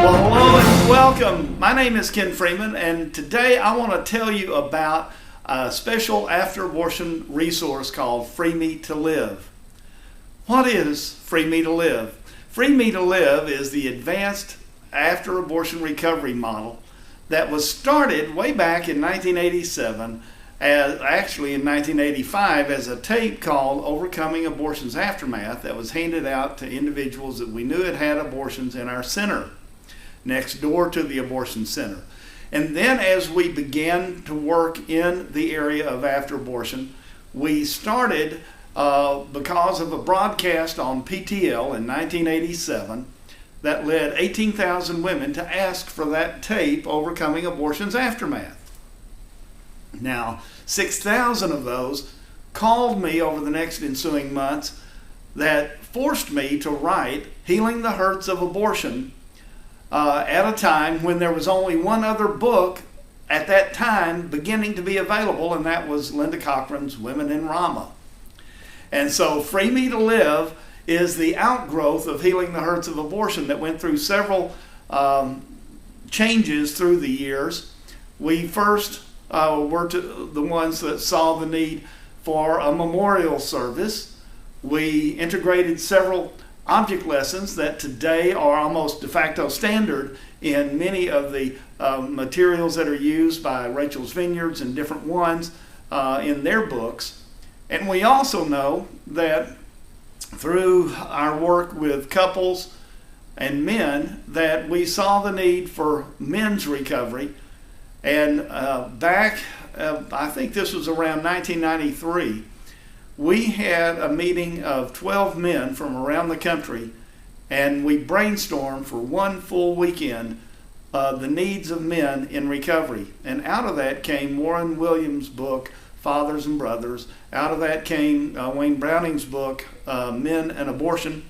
Well, hello and welcome. My name is Ken Freeman, and today I want to tell you about a special after-abortion resource called Free Me to Live. What is Free Me to Live? Free Me to Live is the advanced after-abortion recovery model that was started way back in 1987, actually in 1985, as a tape called Overcoming Abortion's Aftermath that was handed out to individuals that we knew had had abortions in our center, next door to the abortion center. And then as we began to work in the area of after abortion, we started because of a broadcast on PTL in 1987 that led 18,000 women to ask for that tape, Overcoming Abortion's Aftermath. Now, 6,000 of those called me over the next ensuing months that forced me to write Healing the Hurts of Abortion at a time when there was only one other book at that time beginning to be available, and that was Linda Cochran's Women in Rama. And so Free Me to Live is the outgrowth of Healing the Hurts of Abortion that went through several changes through the years. We first were the ones that saw the need for a memorial service. We integrated several object lessons that today are almost de facto standard in many of the materials that are used by Rachel's Vineyards and different ones in their books. And we also know that through our work with couples and men that we saw the need for men's recovery. And back, I think this was around 1993, we had a meeting of 12 men from around the country, and we brainstormed for one full weekend the needs of men in recovery. And out of that came Warren Williams' book, Fathers and Brothers. Out of that came Wayne Browning's book, Men and Abortion.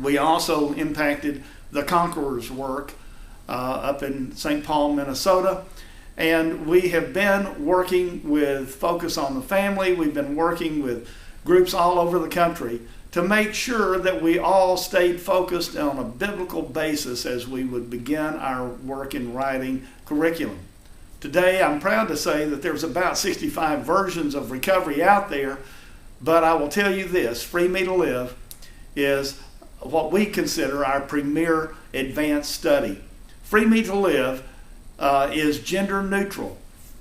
We also impacted the Conqueror's work up in St. Paul, Minnesota. And we have been working with Focus on the Family. We've been working with groups all over the country to make sure that we all stayed focused on a biblical basis as we would begin our work in writing curriculum. Today, I'm proud to say that there's about 65 versions of recovery out there, but I will tell you this, Free Me to Live is what we consider our premier advanced study. Free Me to Live is gender neutral.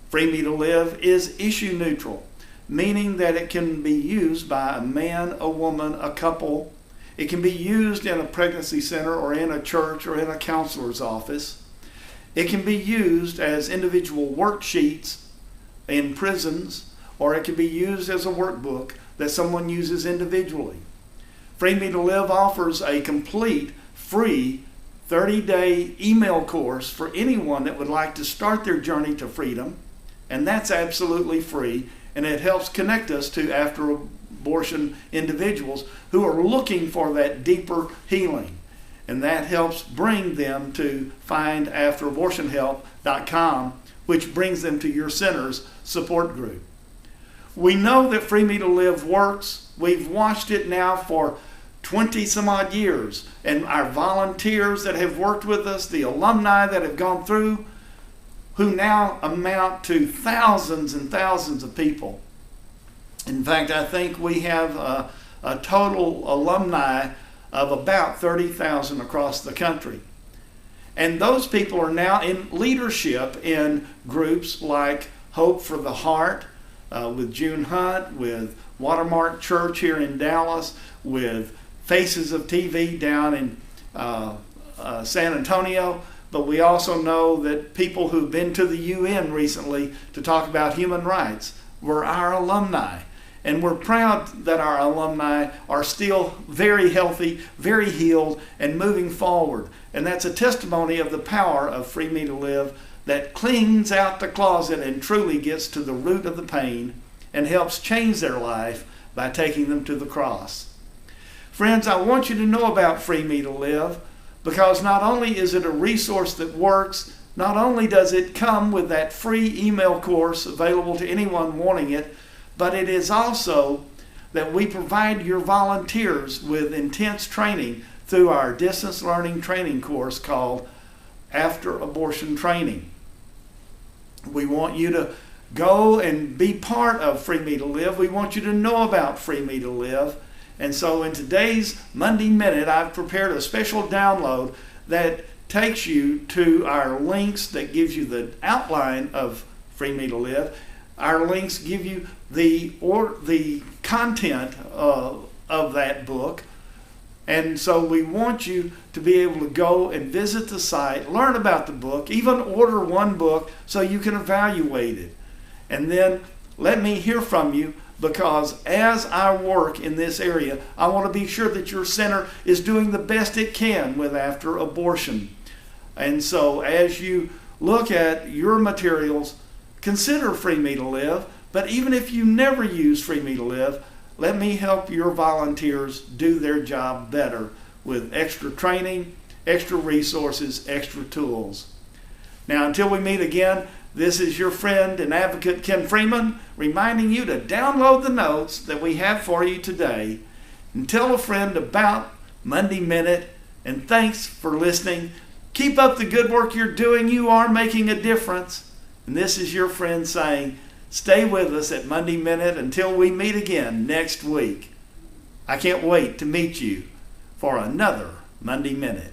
Free Me to Live is issue neutral, meaning that it can be used by a man, a woman, a couple. It can be used in a pregnancy center or in a church or in a counselor's office. It can be used as individual worksheets in prisons, or it can be used as a workbook that someone uses individually. Free Me to Live offers a complete, free 30-day email course for anyone that would like to start their journey to freedom, and that's absolutely free, and it helps connect us to after-abortion individuals who are looking for that deeper healing, and that helps bring them to findafterabortionhelp.com, which brings them to your center's support group. We know that Free Me to Live works. We've watched it now for 20 some odd years, and our volunteers that have worked with us, the alumni that have gone through, who now amount to thousands and thousands of people. In fact, I think we have a total alumni of about 30,000 across the country. And those people are now in leadership in groups like Hope for the Heart, with June Hunt, with Watermark Church here in Dallas, with Faces of TV down in San Antonio. But we also know that people who've been to the UN recently to talk about human rights were our alumni. And we're proud that our alumni are still very healthy, very healed, and moving forward. And that's a testimony of the power of Free Me to Live that cleans out the closet and truly gets to the root of the pain and helps change their life by taking them to the cross. Friends, I want you to know about Free Me to Live, because not only is it a resource that works, not only does it come with that free email course available to anyone wanting it, but it is also that we provide your volunteers with intense training through our distance learning training course called After Abortion Training. We want you to go and be part of Free Me to Live. We want you to know about Free Me to Live. And so in today's Monday Minute, I've prepared a special download that takes you to our links that gives you the outline of Free Me to Live. Our links give you the content of that book. And so we want you to be able to go and visit the site, learn about the book, even order one book so you can evaluate it. And then let me hear from you, because as I work in this area, I want to be sure that your center is doing the best it can with after abortion. And so as you look at your materials, consider Free Me to Live. But even if you never use Free Me to Live, let me help your volunteers do their job better with extra training, extra resources, extra tools. Now, until we meet again, this is your friend and advocate Ken Freeman reminding you to download the notes that we have for you today and tell a friend about Monday Minute. And thanks for listening. Keep up the good work you're doing. You are making a difference. And this is your friend saying, stay with us at Monday Minute until we meet again next week. I can't wait to meet you for another Monday Minute.